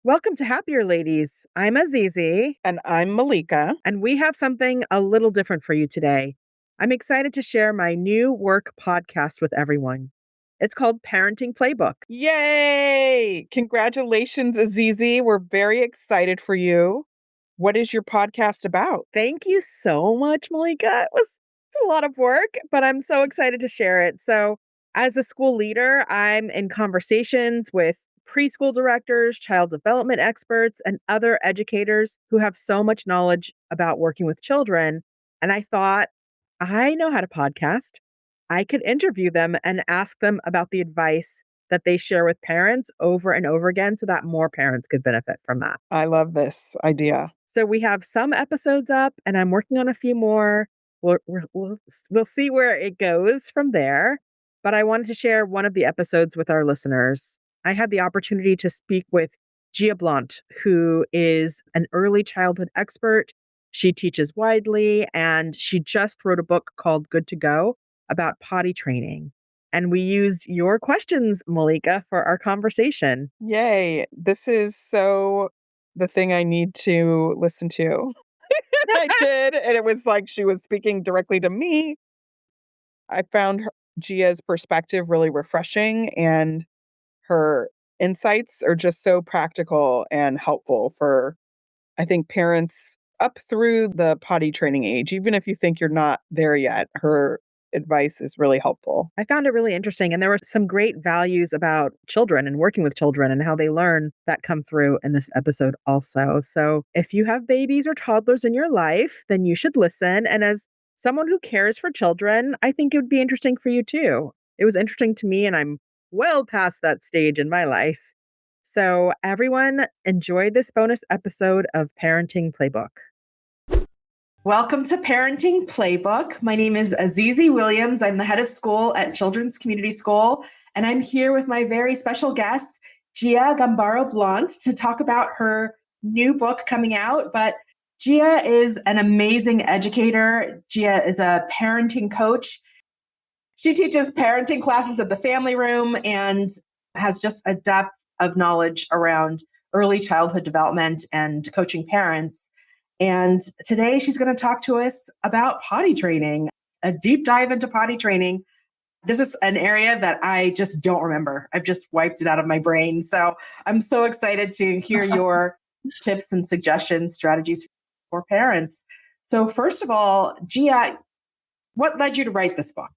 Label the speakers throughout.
Speaker 1: Welcome to Happier Ladies. I'm Azizi,
Speaker 2: And I'm Malika.
Speaker 1: and we have something a little different for you today. I'm excited to share my new work podcast with everyone. It's called Parenting Playbook.
Speaker 2: Yay! Congratulations, Azizi. We're very excited for you. What is your podcast about?
Speaker 1: Thank you so much, Malika. It's a lot of work, but I'm so excited to share it. So, as a school leader, I'm in conversations with preschool directors, child development experts, and other educators who have so much knowledge about working with children. And I thought, I know how to podcast. I could interview them and ask them about the advice that they share with parents over and over again so that more parents could benefit from that.
Speaker 2: I love this idea.
Speaker 1: So we have some episodes up, and I'm working on a few more. We'll see where it goes from there. But I wanted to share one of the episodes with our listeners. I had the opportunity to speak with Gia Blount, who is an early childhood expert. She teaches widely, and she just wrote a book called Good to Go about potty training. And we used your questions, Malika, for our conversation.
Speaker 2: Yay. This is so the thing I need to listen to. I did. And it was like she was speaking directly to me. I found Gia's perspective really refreshing, and her insights are just so practical and helpful for, I think, parents up through the potty training age. Even if you think you're not there yet, her advice is really helpful.
Speaker 1: I found it really interesting. And there were some great values about children and working with children and how they learn that come through in this episode also. So if you have babies or toddlers in your life, then you should listen. And as someone who cares for children, I think it would be interesting for you too. It was interesting to me, and I'm well past that stage in my life. So everyone, enjoy this bonus episode of Parenting Playbook. Welcome to Parenting Playbook. My name is Azizi Williams. I'm the head of school at Children's Community School, and I'm here with my very special guest, Gia Gambaro Blount, to talk about her new book coming out. But Gia is an amazing educator. Gia is a parenting coach. She teaches parenting classes at the family room and has just a depth of knowledge around early childhood development and coaching parents. And today she's going to talk to us about potty training, a deep dive into potty training. This is an area that I just don't remember. I've just wiped it out of my brain. So I'm so excited to hear your tips and suggestions, strategies for parents. So first of all, Gia, what led you to write this book?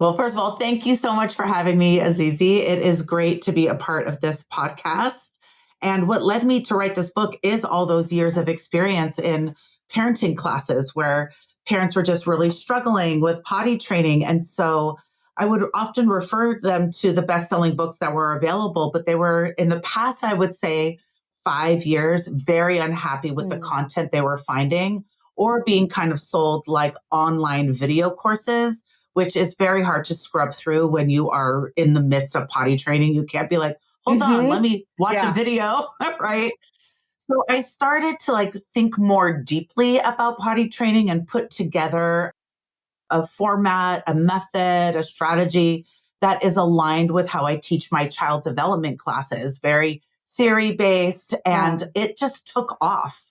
Speaker 3: Well, first of all, thank you so much for having me, Azizi. It is great to be a part of this podcast. And what led me to write this book is all those years of experience in parenting classes where parents were just really struggling with potty training. And so I would often refer them to the best-selling books that were available, but they were, in the past, I would say 5 years, very unhappy with the content they were finding, or being kind of sold like online video courses, which is very hard to scrub through when you are in the midst of potty training. You can't be like, hold on, let me watch a video, right? So I started to think more deeply about potty training and put together a format, a method, a strategy that is aligned with how I teach my child development classes, very theory-based, and it just took off.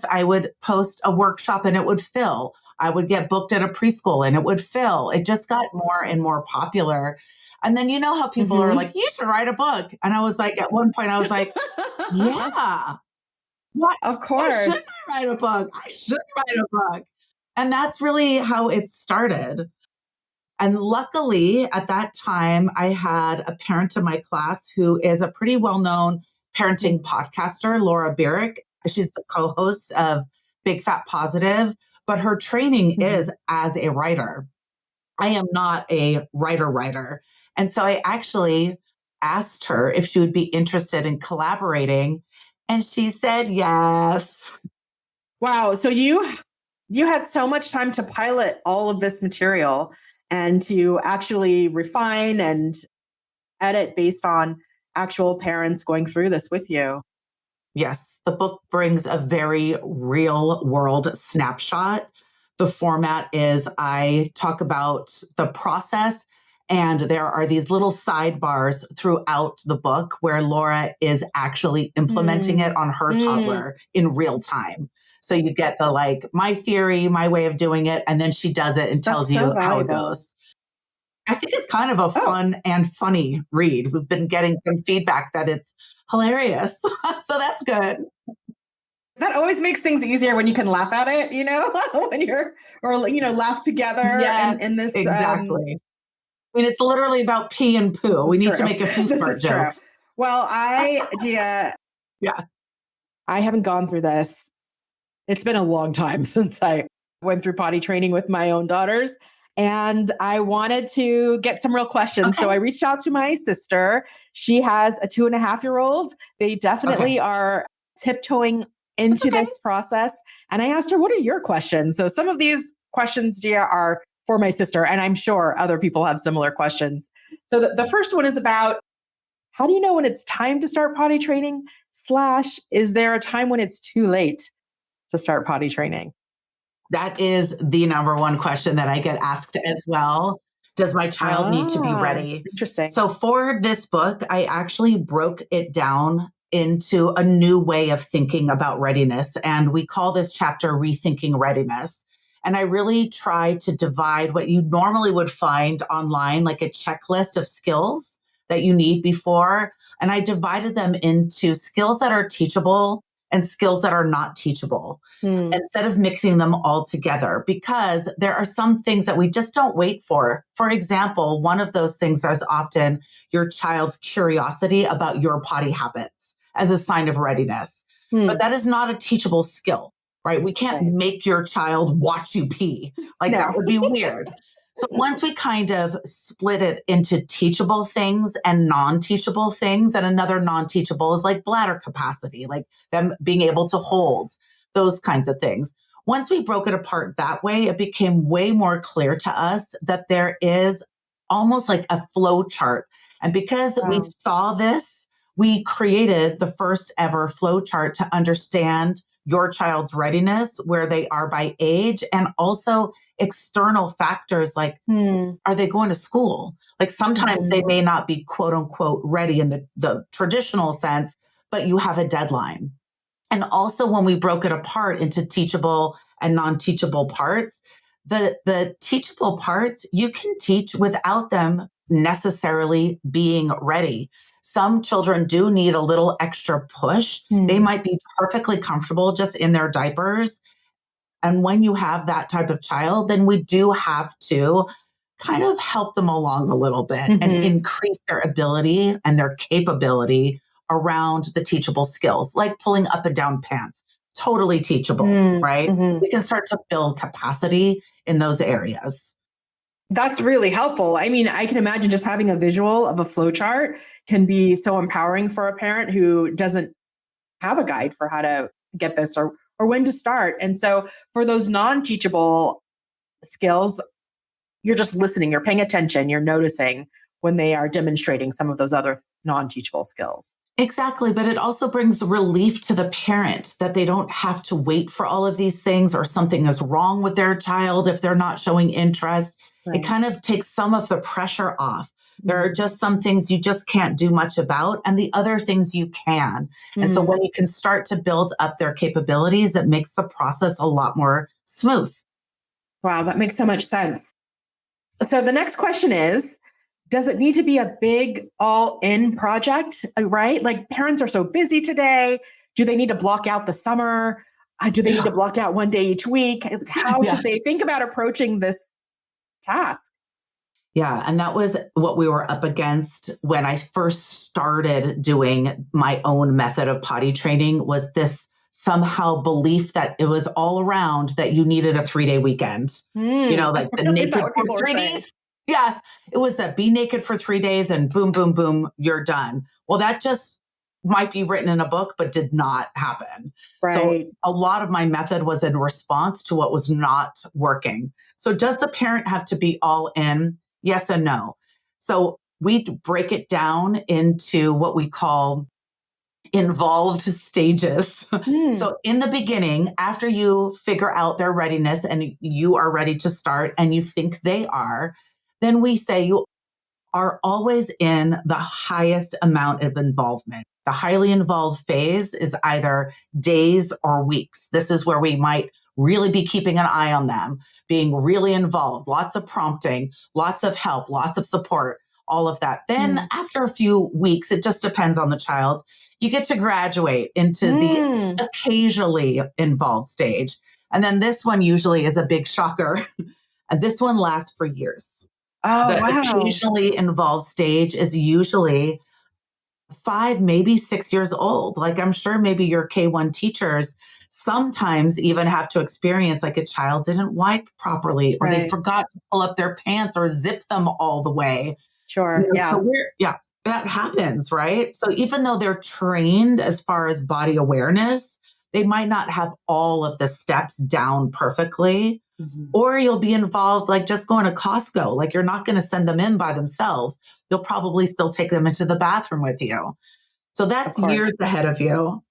Speaker 3: I would post a workshop and it would fill. I would get booked at a preschool and it would fill. It just got more and more popular. And then you know how people are like, you should write a book. And I was like, at one point I was like, yeah, what?
Speaker 1: Of course.
Speaker 3: Why shouldn't I write a book? I should write a book. And that's really how it started. And luckily at that time, I had a parent in my class who is a pretty well-known parenting podcaster, Laura Birrick. She's the co-host of Big Fat Positive, but her training is as a writer. I am not a writer. And so I actually asked her if she would be interested in collaborating, and she said yes.
Speaker 1: Wow. So you had so much time to pilot all of this material and to actually refine and edit based on actual parents going through this with you.
Speaker 3: Yes, the book brings a very real world snapshot. The format is I talk about the process And there are these little sidebars throughout the book where Laura is actually implementing it on her toddler in real time. So you get the like, my theory, my way of doing it, and then she does it and tells you how it goes. I think it's kind of a fun and funny read. We've been getting some feedback that it's hilarious. So that's good.
Speaker 4: That always makes things easier when you can laugh at it, when you're, or, laugh together in this.
Speaker 3: Exactly. I mean, it's literally about pee and poo. We need to make a few fart jokes.
Speaker 4: Well, Gia,
Speaker 3: yeah,
Speaker 4: I haven't gone through this. It's been a long time since I went through potty training with my own daughters. And I wanted to get some real questions. Okay. So I reached out to my sister. She has a 2.5-year-old. They definitely are tiptoeing into this process. And I asked her, what are your questions? So some of these questions, Gia, are for my sister, and I'm sure other people have similar questions. So the first one is about, how do you know when it's time to start potty training? / is there a time when it's too late to start potty training?
Speaker 3: That is the number one question that I get asked as well. Does my child need to be ready?
Speaker 4: Interesting.
Speaker 3: So for this book, I actually broke it down into a new way of thinking about readiness. And we call this chapter Rethinking Readiness. And I really try to divide what you normally would find online, like a checklist of skills that you need before. And I divided them into skills that are teachable and skills that are not teachable, instead of mixing them all together, because there are some things that we just don't wait for. For example, one of those things is often your child's curiosity about your potty habits as a sign of readiness. But that is not a teachable skill, right? We can't make your child watch you pee. That would be weird. So once we kind of split it into teachable things and non-teachable things, and another non-teachable is like bladder capacity, like them being able to hold, those kinds of things. Once we broke it apart that way, it became way more clear to us that there is almost like a flow chart. And because we saw this, we created the first ever flow chart to understand your child's readiness, where they are by age, and also external factors like, are they going to school? Like sometimes they may not be quote unquote ready in the traditional sense, but you have a deadline. And also when we broke it apart into teachable and non-teachable parts, the teachable parts you can teach without them necessarily being ready. Some children do need a little extra push. They might be perfectly comfortable just in their diapers. And when you have that type of child, then we do have to kind of help them along a little bit and increase their ability and their capability around the teachable skills, like pulling up and down pants. Totally teachable, right? We can start to build capacity in those areas.
Speaker 4: That's really helpful. I mean, I can imagine just having a visual of a flow chart can be so empowering for a parent who doesn't have a guide for how to get this or when to start. And so for those non-teachable skills, you're just listening, you're paying attention, you're noticing when they are demonstrating some of those other non-teachable skills.
Speaker 3: Exactly. But it also brings relief to the parent that they don't have to wait for all of these things, or something is wrong with their child if they're not showing interest. It kind of takes some of the pressure off. There are just some things you just can't do much about, and the other things you can. And so when you can start to build up their capabilities, it makes the process a lot more smooth.
Speaker 4: Wow, that makes so much sense. So the next question is, does it need to be a big all-in project, right? Like parents are so busy today. Do they need to block out the summer? Do they need to block out one day each week? How should they think about approaching this task?
Speaker 3: Yeah. And that was what we were up against when I first started doing my own method of potty training, was this somehow belief that it was all around that you needed a 3-day weekend, like the naked for 3 days. Yes. It was that be naked for 3 days and boom, boom, boom, you're done. Well, that just might be written in a book, but did not happen.
Speaker 4: Right.
Speaker 3: So a lot of my method was in response to what was not working. So does the parent have to be all in? Yes and no. So we break it down into what we call involved stages. So in the beginning, after you figure out their readiness and you are ready to start and you think they are, then we say are always in the highest amount of involvement. The highly involved phase is either days or weeks. This is where we might really be keeping an eye on them, being really involved, lots of prompting, lots of help, lots of support, all of that. Then after a few weeks, it just depends on the child, you get to graduate into the occasionally involved stage. And then this one usually is a big shocker. And this one lasts for years.
Speaker 4: Oh,
Speaker 3: The
Speaker 4: wow.
Speaker 3: occasionally involved stage is usually 5, maybe 6 years old. Like I'm sure maybe your K1 teachers sometimes even have to experience like a child didn't wipe properly or they forgot to pull up their pants or zip them all the way.
Speaker 4: Sure. Yeah.
Speaker 3: So that happens, right? So even though they're trained as far as body awareness, they might not have all of the steps down perfectly. Or you'll be involved, like just going to Costco. Like you're not going to send them in by themselves. You'll probably still take them into the bathroom with you. So that's years ahead of you.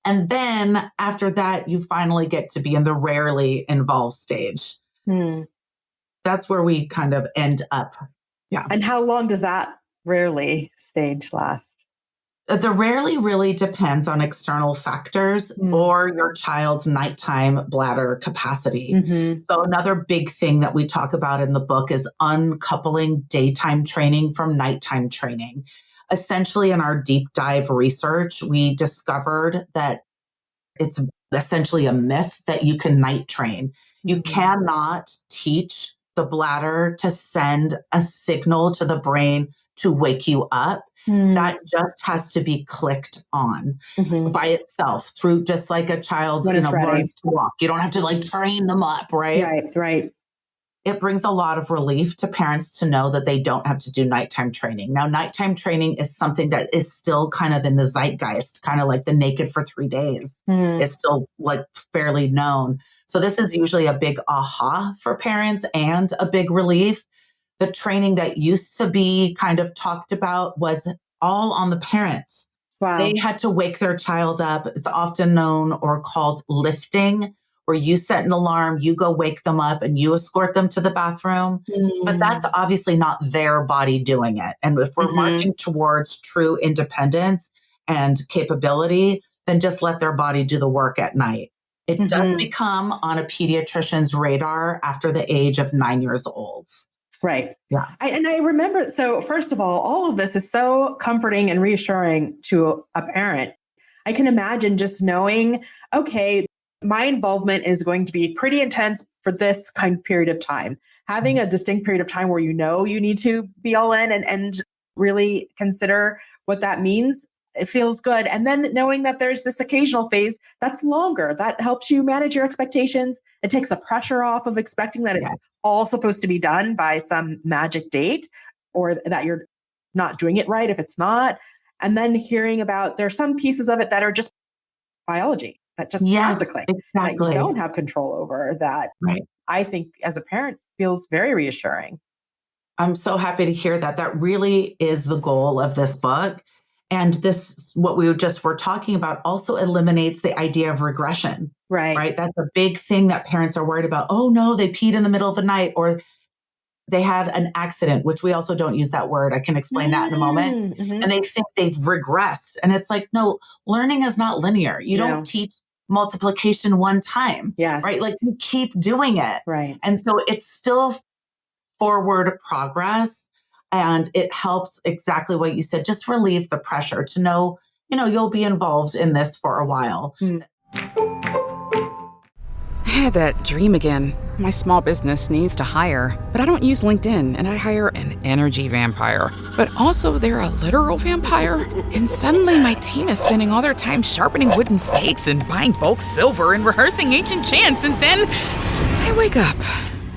Speaker 3: And then after that, you finally get to be in the rarely involved stage. That's where we kind of end up. Yeah.
Speaker 4: And how long does that rarely stage last?
Speaker 3: The rarely really depends on external factors or your child's nighttime bladder capacity. So another big thing that we talk about in the book is uncoupling daytime training from nighttime training. Essentially, in our deep dive research, we discovered that it's essentially a myth that you can night train. You cannot teach the bladder to send a signal to the brain to wake you up. That just has to be clicked on by itself through just like a child, learns to walk. You don't have to like train them up, right?
Speaker 4: Right.
Speaker 3: It brings a lot of relief to parents to know that they don't have to do nighttime training. Now, nighttime training is something that is still kind of in the zeitgeist, kind of like the naked for 3 days is still like fairly known. So this is usually a big aha for parents and a big relief. The training that used to be kind of talked about was all on the parents.
Speaker 4: Wow.
Speaker 3: They had to wake their child up. It's often known or called lifting, where you set an alarm, you go wake them up and you escort them to the bathroom. But that's obviously not their body doing it. And if we're marching towards true independence and capability, then just let their body do the work at night. It does become on a pediatrician's radar after the age of 9 years old.
Speaker 4: Right.
Speaker 3: Yeah.
Speaker 4: I remember, so first of all of this is so comforting and reassuring to a parent. I can imagine just knowing, okay, my involvement is going to be pretty intense for this kind of period of time. Having a distinct period of time where you know you need to be all in and really consider what that means, it feels good. And then knowing that there's this occasional phase that's longer, that helps you manage your expectations. It takes the pressure off of expecting that it's all supposed to be done by some magic date, or that you're not doing it right if it's not. And then hearing about there's some pieces of it that are just biology, that just physically that you don't have control over, that I think as a parent feels very reassuring.
Speaker 3: I'm so happy to hear that. That really is the goal of this book. And this, what we just were talking about, also eliminates the idea of regression. Right. That's a big thing that parents are worried about. Oh no, they peed in the middle of the night, or they had an accident, which we also don't use that word. I can explain that in a moment. And they think they've regressed. And it's like, no, learning is not linear. You don't teach multiplication one time. Right. Like you keep doing it.
Speaker 4: Right.
Speaker 3: And so it's still forward progress. And it helps, exactly what you said, just relieve the pressure to know, you'll be involved in this for a while.
Speaker 5: I had that dream again. My small business needs to hire, but I don't use LinkedIn, and I hire an energy vampire. But also they're a literal vampire. And suddenly my team is spending all their time sharpening wooden stakes and buying bulk silver and rehearsing ancient chants, and then I wake up.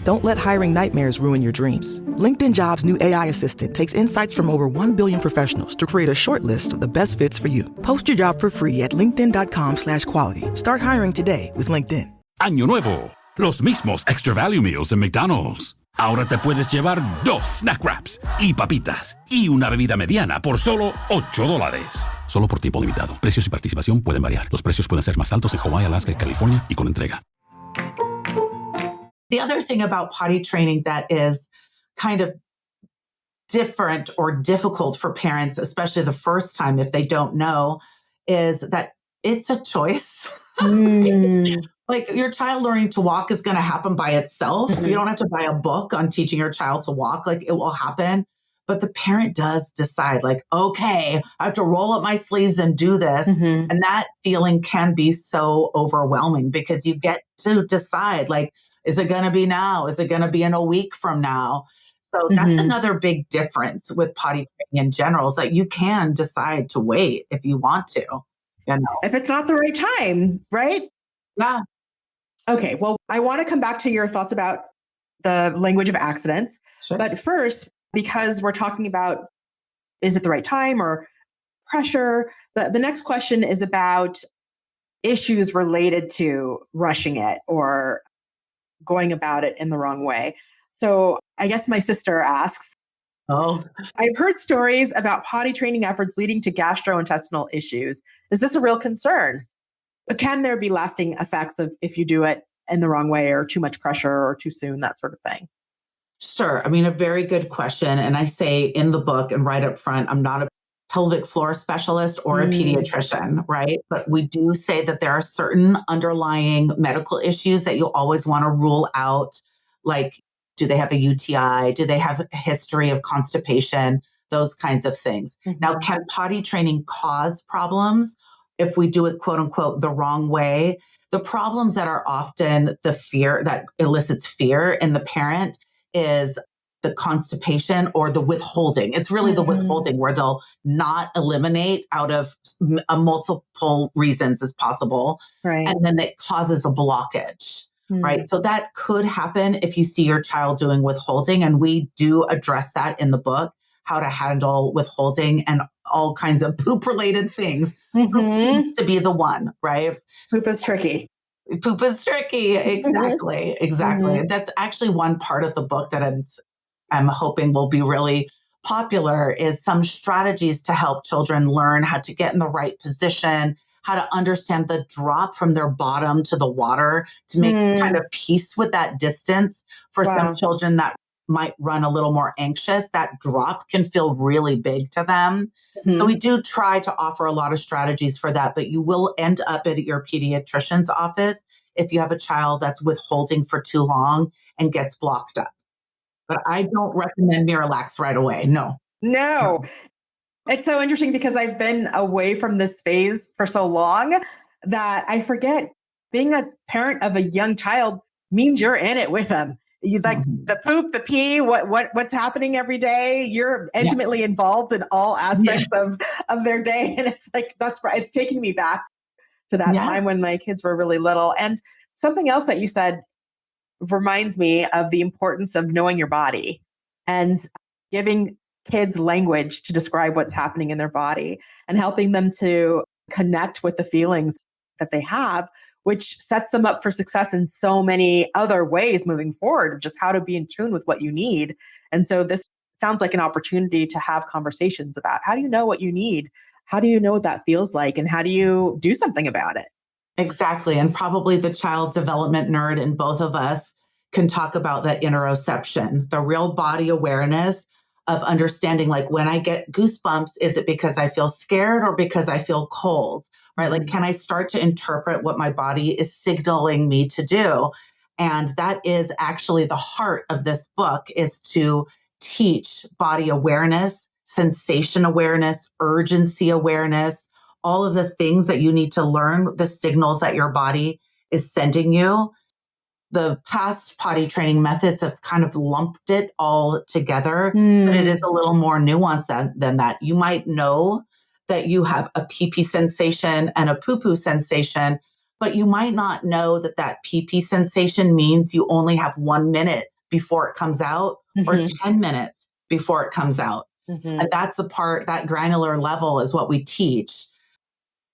Speaker 6: Don't let hiring nightmares ruin your dreams. LinkedIn Jobs' new AI assistant takes insights from over 1 billion professionals to create a short list of the best fits for you. Post your job for free at linkedin.com/quality. Start hiring today with LinkedIn.
Speaker 7: Año nuevo, los mismos Extra Value Meals en McDonald's. Ahora te puedes llevar 2 snack wraps y papitas y una bebida mediana por solo $8. Solo por tiempo limitado. Precios y participación pueden variar. Los precios pueden ser más altos en Hawaii, Alaska y California y con entrega.
Speaker 3: The other thing about potty training that is kind of different or difficult for parents, especially the first time if they don't know, is that it's a choice. Like your child learning to walk is going to happen by itself. You don't have to buy a book on teaching your child to walk. Like it will happen. But the parent does decide, like, okay, I have to roll up my sleeves and do this. And that feeling can be so overwhelming because you get to decide, like, is it going to be now? Is it going to be in a week from now? So that's another big difference with potty training in general, is that you can decide to wait if you want to, you know?
Speaker 4: If it's not the right time, right?
Speaker 3: Yeah.
Speaker 4: Okay. Well, I want to come back to your thoughts about the language of accidents.
Speaker 3: Sure.
Speaker 4: But first, because we're talking about, is it the right time or pressure? The next question is about issues related to rushing it or going about it in the wrong way. So I guess my sister asks,
Speaker 3: Oh,
Speaker 4: I've heard stories about potty training efforts leading to gastrointestinal issues. Is this a real concern? Can there be lasting effects of if you do it in the wrong way or too much pressure or too soon, that sort of thing?
Speaker 3: sure. I mean, a very good question. And I say in the book and right up front, I'm not a pelvic floor specialist or a pediatrician, right? But we do say that there are certain underlying medical issues that you'll always want to rule out. Like, do they have a UTI? Do they have a history of constipation? Those kinds of things. Now, can potty training cause problems if we do it, quote unquote, the wrong way? The problems that are often the fear that elicits fear in the parent is the constipation or the withholding. It's really the withholding where they'll not eliminate out of multiple reasons as possible.
Speaker 4: Right.
Speaker 3: And then that causes a blockage. Right. So that could happen if you see your child doing withholding. And we do address that in the book, how to handle withholding and all kinds of poop related things. Poop seems to be the one, right?
Speaker 4: Poop is tricky.
Speaker 3: Poop is tricky. Exactly. Exactly. That's actually one part of the book that I'm hoping will be really popular, is some strategies to help children learn how to get in the right position, how to understand the drop from their bottom to the water, to make kind of peace with that distance. For some children that might run a little more anxious, that drop can feel really big to them. So we do try to offer a lot of strategies for that, but you will end up at your pediatrician's office if you have a child that's withholding for too long and gets blocked up. But I don't recommend Miralax right away. No.
Speaker 4: No. It's so interesting because I've been away from this phase for so long that I forget being a parent of a young child means you're in it with them. You like the poop, the pee, what's happening every day. You're intimately involved in all aspects of their day. And it's like, it's taking me back to that time when my kids were really little. And something else that you said reminds me of the importance of knowing your body and giving kids language to describe what's happening in their body and helping them to connect with the feelings that they have, which sets them up for success in so many other ways moving forward, just how to be in tune with what you need. And so this sounds like an opportunity to have conversations about how do you know what you need? How do you know what that feels like? And how do you do something about it?
Speaker 3: Exactly. And probably the child development nerd in both of us can talk about that interoception, the real body awareness of understanding, like, when I get goosebumps, is it because I feel scared or because I feel cold, right? Like, can I start to interpret what my body is signaling me to do? And that is actually the heart of this book, is to teach body awareness, sensation awareness, urgency awareness, all of the things that you need to learn, the signals that your body is sending you. The past potty training methods have kind of lumped it all together, but it is a little more nuanced than that. You might know that you have a pee-pee sensation and a poo-poo sensation, but you might not know that that pee-pee sensation means you only have 1 minute before it comes out or 10 minutes before it comes out. And that's the part, that granular level is what we teach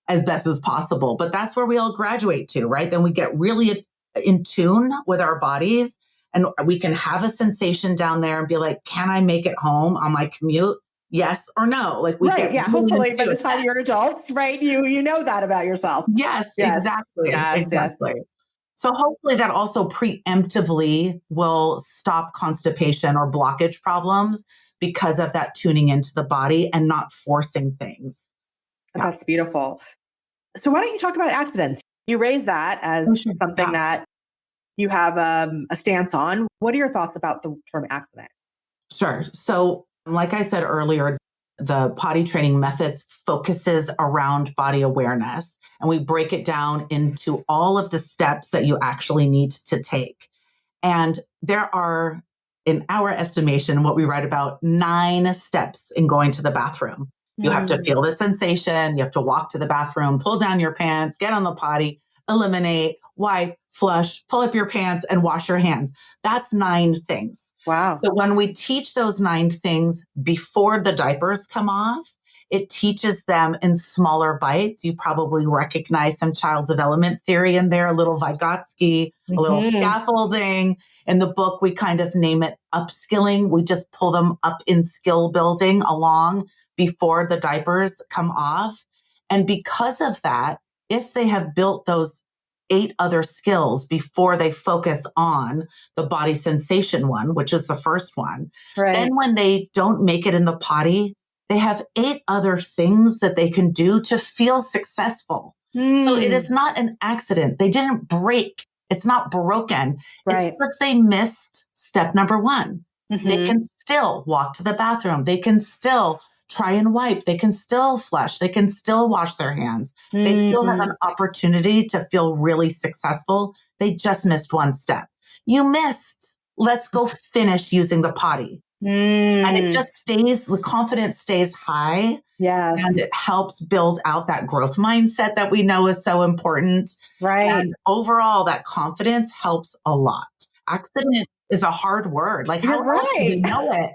Speaker 3: as best as possible. But that's where we all graduate to, right? Then we get really in tune with our bodies and we can have a sensation down there and be like, can I make it home on my commute? Yes or no? Like, we get really
Speaker 4: hopefully by the time you're adults, right? You know that about yourself.
Speaker 3: Yes, exactly. Exactly. So hopefully that also preemptively will stop constipation or blockage problems because of that tuning into the body and not forcing things. Yeah.
Speaker 4: That's beautiful. So why don't you talk about accidents? You raise that as
Speaker 3: Oh, sure.
Speaker 4: something that you have a stance on. What are your thoughts about the term accident?
Speaker 3: Sure. So, like I said earlier, the potty training methods focuses around body awareness, and we break it down into all of the steps that you actually need to take. And there are, in our estimation, what we write about 9 steps in going to the bathroom. You have to feel the sensation. You have to walk to the bathroom, pull down your pants, get on the potty, eliminate, wipe, flush, pull up your pants, and wash your hands. That's 9 things.
Speaker 4: Wow.
Speaker 3: So when we teach those 9 things before the diapers come off, it teaches them in smaller bites. You probably recognize some child development theory in there, a little Vygotsky, a little scaffolding. In the book, we kind of name it upskilling. We just pull them up in skill building along before the diapers come off. And because of that, if they have built those 8 other skills before they focus on the body sensation one, which is the first one, then when they don't make it in the potty, they have 8 other things that they can do to feel successful. So it is not an accident. They didn't break. It's not broken. It's just they missed step number 1. They can still walk to the bathroom. They can still try and wipe. They can still flush. They can still wash their hands. They still have an opportunity to feel really successful. They just missed 1 step. You missed. Let's go finish using the potty. And it just stays, the confidence stays high.
Speaker 4: Yes.
Speaker 3: And it helps build out that growth mindset that we know is so important. And overall, that confidence helps a lot. Accident is a hard word. Like, how else do we know it?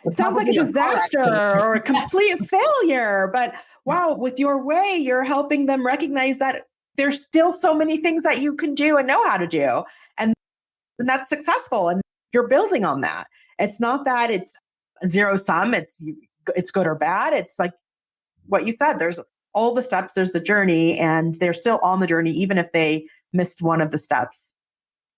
Speaker 4: It sounds like a disaster or a complete failure. But wow, with your way, you're helping them recognize that there's still so many things that you can do and know how to do. And that's successful. And you're building on that. It's not that it's zero sum. It's good or bad. It's like what you said. There's all the steps. There's the journey, and they're still on the journey, even if they missed one of the steps.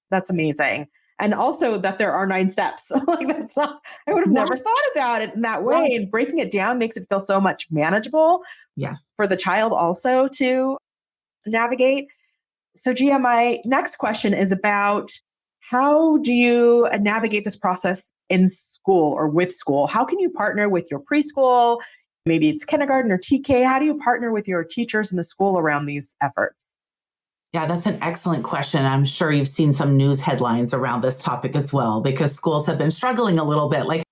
Speaker 4: That's amazing. And also that there are 9 steps. Like that's not, I would have never thought about it in that way. And breaking it down makes it feel so much manageable.
Speaker 3: Yes.
Speaker 4: For the child also to navigate. So Gia, my next question is about how do you navigate this process in school or with school? How can you partner with your preschool? Maybe it's kindergarten or TK. How do you partner with your teachers in the school around these efforts?
Speaker 3: Yeah, that's an excellent question. I'm sure you've seen some news headlines around this topic as well, because schools have been struggling a little bit. Like,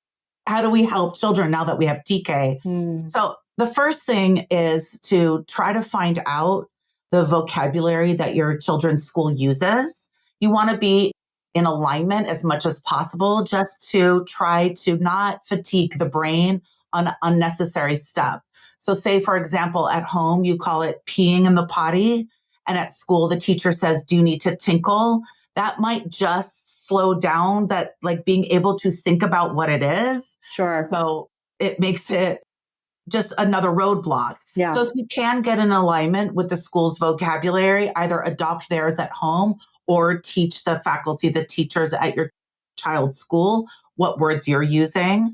Speaker 3: how do we help children now that we have TK? So the first thing is to try to find out the vocabulary that your children's school uses. You want to be in alignment as much as possible, just to try to not fatigue the brain on unnecessary stuff. So say, for example, at home, you call it peeing in the potty. And at school, the teacher says, do you need to tinkle? That might just slow down that, like, being able to think about what it is.
Speaker 4: Sure.
Speaker 3: So it makes it just another roadblock.
Speaker 4: Yeah.
Speaker 3: So if you can get in alignment with the school's vocabulary, either adopt theirs at home or teach the faculty, the teachers at your child's school, what words you're using.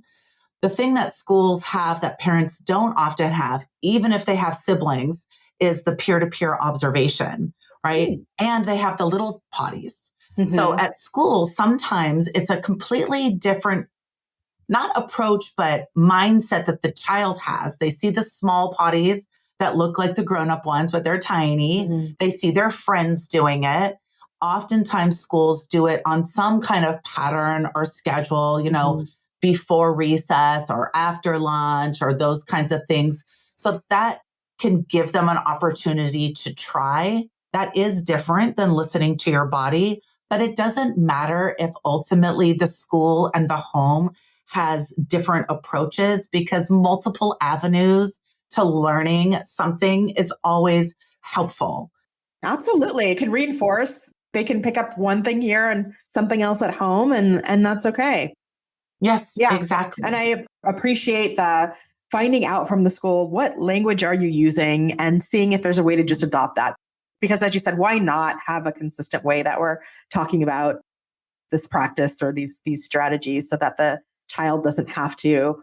Speaker 3: The thing that schools have that parents don't often have, even if they have siblings, is the peer-to-peer observation, right? And they have the little potties. So at school, sometimes it's a completely different, not approach, but mindset that the child has. They see the small potties that look like the grown-up ones, but they're tiny. They see their friends doing it. Oftentimes schools do it on some kind of pattern or schedule, you know, before recess or after lunch or those kinds of things. So that can give them an opportunity to try. That is different than listening to your body, but it doesn't matter if ultimately the school and the home has different approaches, because multiple avenues to learning something is always helpful.
Speaker 4: Absolutely. It can reinforce. They can pick up one thing here and something else at home, and that's okay.
Speaker 3: Yes,
Speaker 4: yeah,
Speaker 3: exactly.
Speaker 4: And I appreciate the finding out from the school, what language are you using, and seeing if there's a way to just adopt that. Because as you said, why not have a consistent way that we're talking about this practice or these strategies so that the child doesn't have to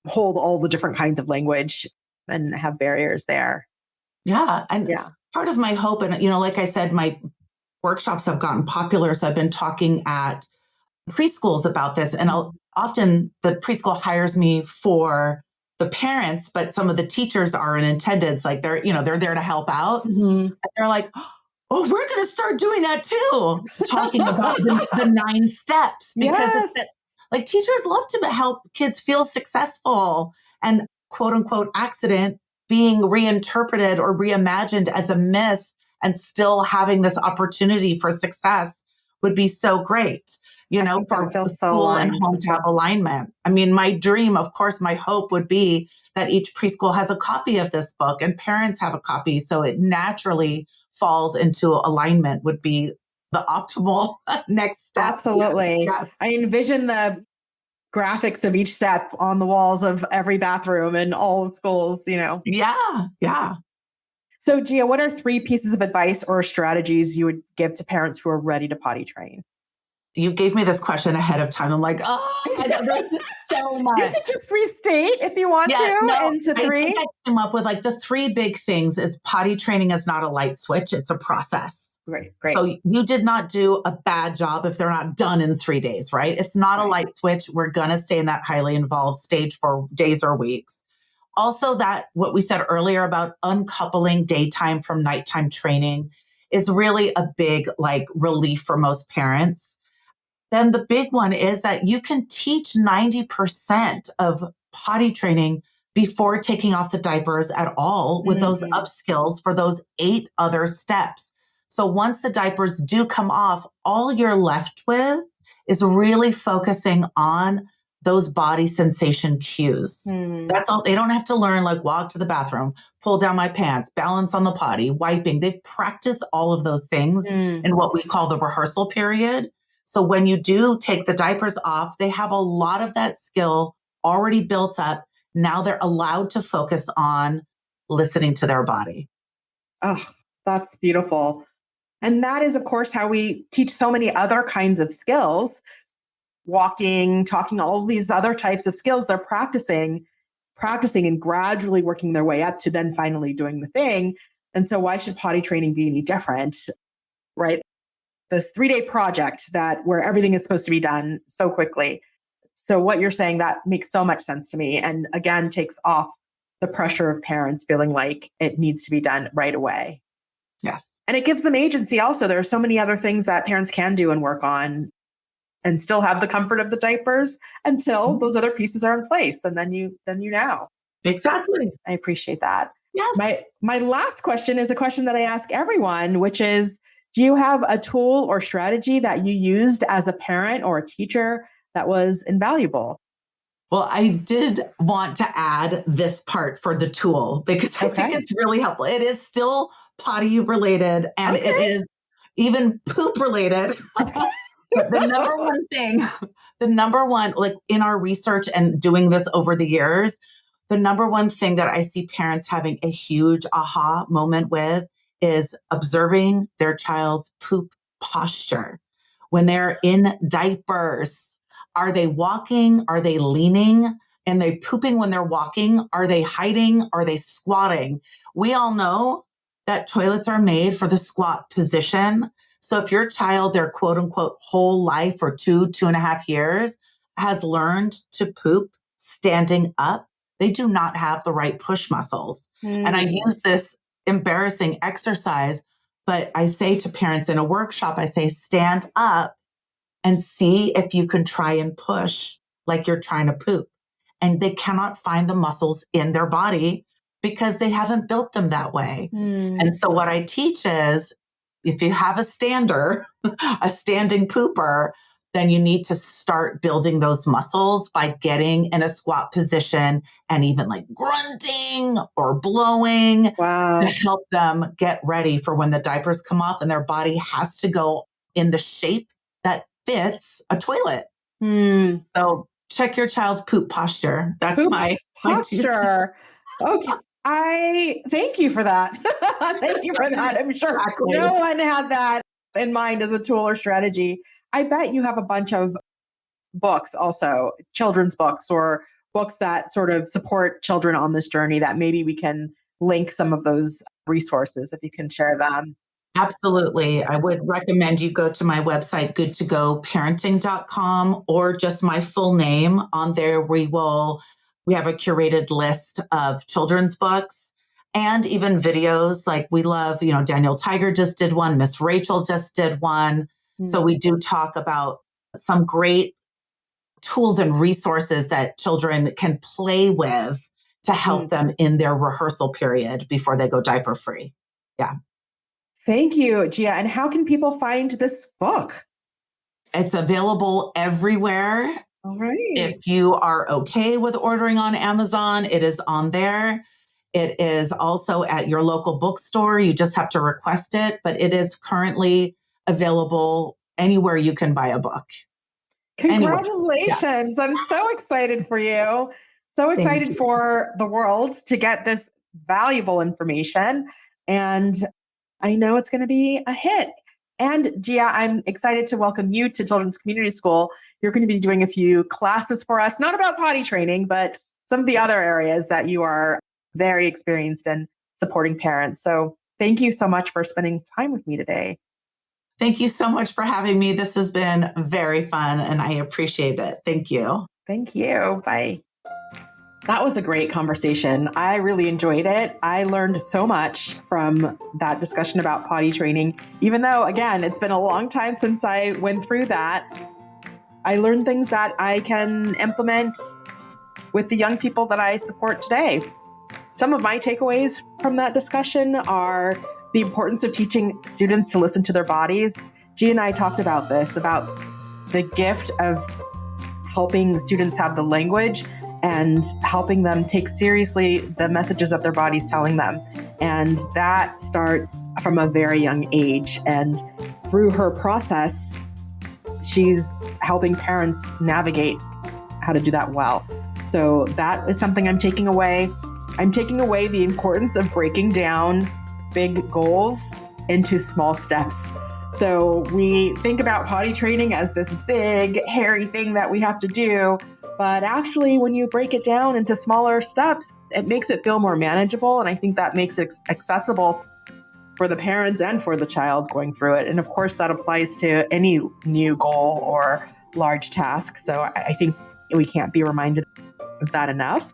Speaker 4: hold all the different kinds of language and have barriers there.
Speaker 3: Yeah. And
Speaker 4: Yeah.
Speaker 3: part of my hope, and, like I said, my workshops have gotten popular. So I've been talking at preschools about this. And often the preschool hires me for the parents, but some of the teachers are in attendance, like they're there to help out.
Speaker 4: Mm-hmm.
Speaker 3: And they're like, oh, we're going to start doing that too. Talking about the 9 steps, because
Speaker 4: Yes.
Speaker 3: like teachers love to help kids feel successful, and quote unquote accident being reinterpreted or reimagined as a miss and still having this opportunity for success would be so great, for
Speaker 4: that feels so
Speaker 3: school and
Speaker 4: aligned.
Speaker 3: home to have alignment. I mean, my dream, of course, my hope would be that each preschool has a copy of this book and parents have a copy. So it naturally falls into alignment would be the optimal next step.
Speaker 4: Absolutely.
Speaker 3: Yeah.
Speaker 4: I envision the graphics of each step on the walls of every bathroom in all schools,
Speaker 3: Yeah. Yeah.
Speaker 4: So Gia, what are 3 pieces of advice or strategies you would give to parents who are ready to potty train?
Speaker 3: You gave me this question ahead of time. I'm like, there's so much.
Speaker 4: You could just restate if you want into 3.
Speaker 3: I think I came up with like the 3 big things is potty training is not a light switch. It's a process.
Speaker 4: Great.
Speaker 3: So you did not do a bad job if they're not done in 3 days, right? It's not a light switch. We're going to stay in that highly involved stage for days or weeks. Also, that what we said earlier about uncoupling daytime from nighttime training is really a big relief for most parents. Then the big one is that you can teach 90% of potty training before taking off the diapers at all with those upskills for those 8 other steps. So once the diapers do come off, all you're left with is really focusing on those body sensation cues. That's all. They don't have to learn walk to the bathroom, pull down my pants, balance on the potty, wiping. They've practiced all of those things in what we call the rehearsal period. So when you do take the diapers off, they have a lot of that skill already built up. Now they're allowed to focus on listening to their body.
Speaker 4: Oh, that's beautiful. And that is, of course, how we teach so many other kinds of skills. Walking, talking, all of these other types of skills, they're practicing and gradually working their way up to then finally doing the thing. And so why should potty training be any different, right? This 3-day project where everything is supposed to be done so quickly. So what you're saying, that makes so much sense to me. And again, takes off the pressure of parents feeling like it needs to be done right away.
Speaker 3: Yes.
Speaker 4: And it gives them agency also. There are so many other things that parents can do and work on and still have the comfort of the diapers until those other pieces are in place. And then you know.
Speaker 3: Exactly.
Speaker 4: I appreciate that.
Speaker 3: Yes.
Speaker 4: My last question is a question that I ask everyone, which is, do you have a tool or strategy that you used as a parent or a teacher that was invaluable?
Speaker 3: Well, I did want to add this part for the tool because I think it's really helpful. It is still potty related and it is even poop related. But the number one, in our research and doing this over the years, the number one thing that I see parents having a huge aha moment with is observing their child's poop posture. When they're in diapers, are they walking? Are they leaning? And they pooping when they're walking? Are they hiding? Are they squatting? We all know that toilets are made for the squat position. So if your child, their quote unquote whole life for 2.5 years has learned to poop standing up, they do not have the right push muscles. And I use this embarrassing exercise, but I say to parents in a workshop, I say, stand up and see if you can try and push like you're trying to poop. And they cannot find the muscles in their body because they haven't built them that way. And so what I teach is, if you have a stander, a standing pooper, then you need to start building those muscles by getting in a squat position and even grunting or blowing to help them get ready for when the diapers come off and their body has to go in the shape that fits a toilet. So check your child's poop posture. That's
Speaker 4: poop
Speaker 3: my
Speaker 4: posture. Okay. I thank you for that. Thank you for that. I'm sure no one had that in mind as a tool or strategy. I bet you have a bunch of books also, children's books or books that sort of support children on this journey that maybe we can link some of those resources if you can share them?
Speaker 3: Absolutely. I would recommend you go to my website, goodtogoparenting.com, or just my full name. On there, we have a curated list of children's books and even videos. Like we love, Daniel Tiger just did one, Miss Rachel just did one. So we do talk about some great tools and resources that children can play with to help them in their rehearsal period before they go diaper free. Yeah.
Speaker 4: Thank you, Gia. And how can people find this book?
Speaker 3: It's available everywhere.
Speaker 4: All right.
Speaker 3: If you are okay with ordering on Amazon, it is on there. It is also at your local bookstore. You just have to request it, but it is currently available anywhere you can buy a book.
Speaker 4: Congratulations. Yeah. I'm so excited for you. So excited for the world to get this valuable information. And I know it's going to be a hit. And Gia, I'm excited to welcome you to Children's Community School. You're going to be doing a few classes for us, not about potty training, but some of the other areas that you are very experienced in supporting parents. So thank you so much for spending time with me today.
Speaker 3: Thank you so much for having me. This has been very fun and I appreciate it. Thank you.
Speaker 4: Thank you. Bye. That was a great conversation. I really enjoyed it. I learned so much from that discussion about potty training, even though, again, it's been a long time since I went through that. I learned things that I can implement with the young people that I support today. Some of my takeaways from that discussion are the importance of teaching students to listen to their bodies. Gia and I talked about this, about the gift of helping students have the language and helping them take seriously the messages that their body's telling them. And that starts from a very young age. And through her process, she's helping parents navigate how to do that well. So that is something I'm taking away. I'm taking away the importance of breaking down big goals into small steps. So we think about potty training as this big, hairy thing that we have to do. But actually, when you break it down into smaller steps, it makes it feel more manageable. And I think that makes it accessible for the parents and for the child going through it. And of course, that applies to any new goal or large task. So I think we can't be reminded of that enough.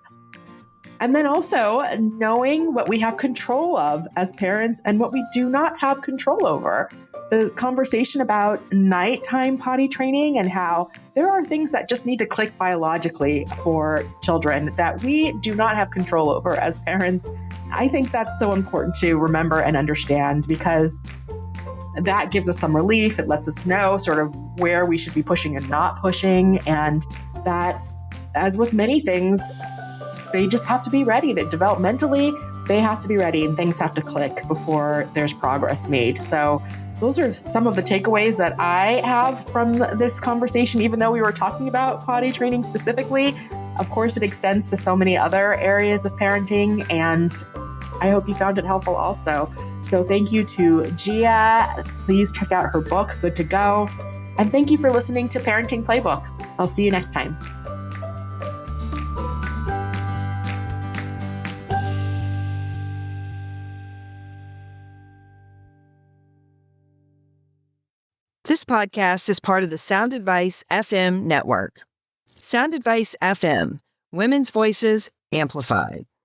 Speaker 4: And then also knowing what we have control of as parents and what we do not have control over. The conversation about nighttime potty training and how there are things that just need to click biologically for children that we do not have control over as parents. I think that's so important to remember and understand because that gives us some relief. It lets us know sort of where we should be pushing and not pushing. And that, as with many things, they just have to be ready to developmentally. They have to be ready and things have to click before there's progress made. So those are some of the takeaways that I have from this conversation, even though we were talking about potty training specifically. Of course, it extends to so many other areas of parenting, and I hope you found it helpful also. So thank you to Gia. Please check out her book, Good to Go. And thank you for listening to Parenting Playbook. I'll see you next time.
Speaker 8: This podcast is part of the Sound Advice FM network. Sound Advice FM, women's voices amplified.